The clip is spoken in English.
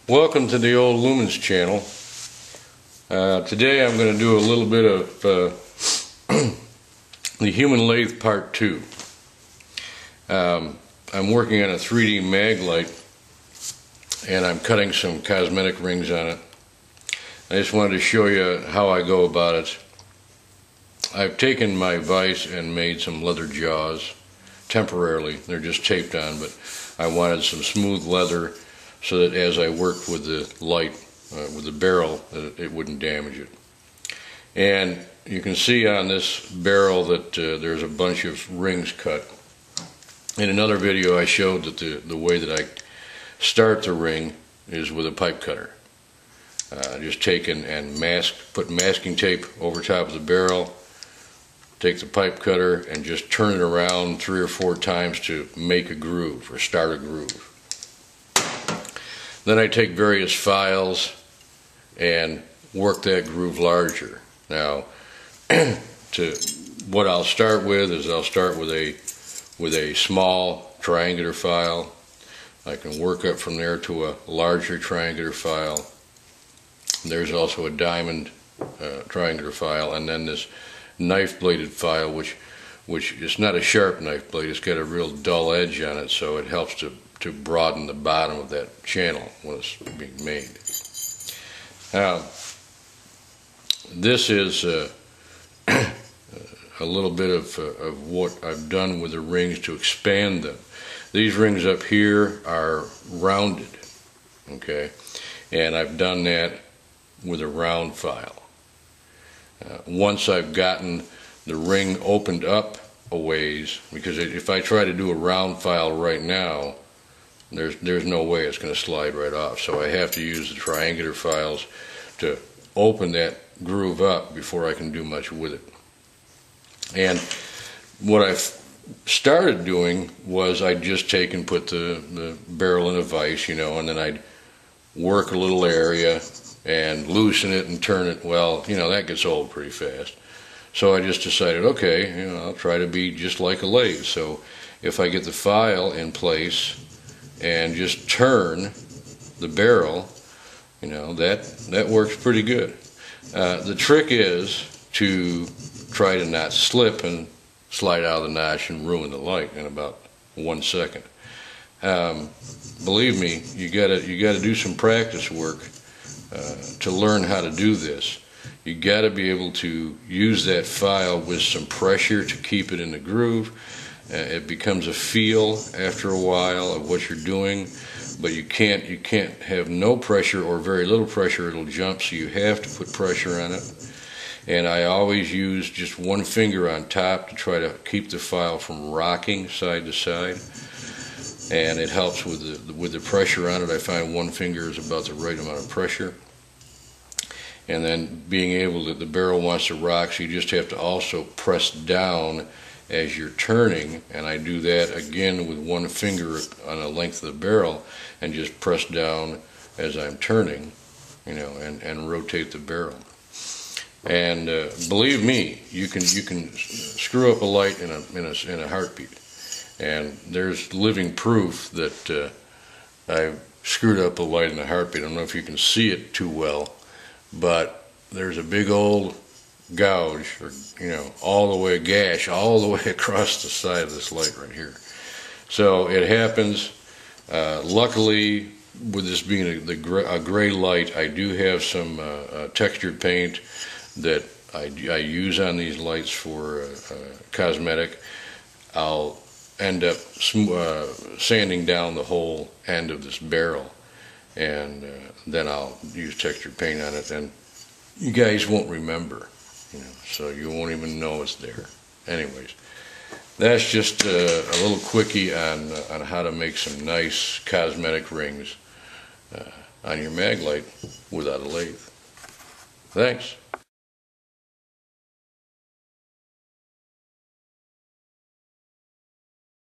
Welcome to the Old Lumens channel. Today I'm going to do a little bit of the human lathe part 2. I'm working on a 3D Maglite and I'm cutting some cosmetic rings on it. I just wanted to show you how I go about it. I've taken my vise and made some leather jaws temporarily. They're just taped on, but I wanted some smooth leather so that as I worked with the light, with the barrel, it wouldn't damage it. And you can see on this barrel that there's a bunch of rings cut. In another video I showed that the way that I start the ring is with a pipe cutter. Just take and put masking tape over top of the barrel, take the pipe cutter and just turn it around 3 or 4 times to make a groove or start a groove. Then I take various files and work that groove larger. Now, what I'll start with is I'll start with a small triangular file. I can work up from there to a larger triangular file. There's also a diamond triangular file, and then this knife bladed file, which is not a sharp knife blade. It's got a real dull edge on it, so it helps to broaden the bottom of that channel when it's being made. Now, this is a little bit of what I've done with the rings to expand them. These rings up here are rounded, okay, and I've done that with a round file. Once I've gotten the ring opened up a ways, because if I try to do a round file right now, there's no way it's going to slide right off. So I have to use the triangular files to open that groove up before I can do much with it. And what I started doing was I'd just take and put the barrel in a vise, and then I'd work a little area and loosen it and turn it. Well, that gets old pretty fast. So I just decided, okay, I'll try to be just like a lathe. So if I get the file in place and just turn the barrel, that works pretty good. The trick is to try to not slip and slide out of the notch and ruin the light in about 1 second. Believe me, you gotta do some practice work to learn how to do this. You got to be able to use that file with some pressure to keep it in the groove. It becomes a feel after a while of what you're doing, but you can't have no pressure or very little pressure. It'll jump, so you have to put pressure on it. And I always use just one finger on top to try to keep the file from rocking side to side, and it helps with the pressure on it. I find one finger is about the right amount of pressure. And then being able to, the barrel wants to rock, so you just have to also press down as you're turning, and I do that again with one finger on the length of the barrel and just press down as I'm turning, and rotate the barrel. And believe me, you can screw up a light in a heartbeat. And there's living proof that I've screwed up a light in a heartbeat. I don't know if you can see it too well, but there's a big old gouge, or a gash all the way across the side of this light right here. So it happens. Luckily, with this being a gray light, I do have some textured paint that I use on these lights for cosmetic. I'll end up sanding down the whole end of this barrel, and then I'll use textured paint on it, and you guys won't remember, so you won't even know it's there. Anyways, that's just a little quickie on how to make some nice cosmetic rings on your Maglite without a lathe. Thanks.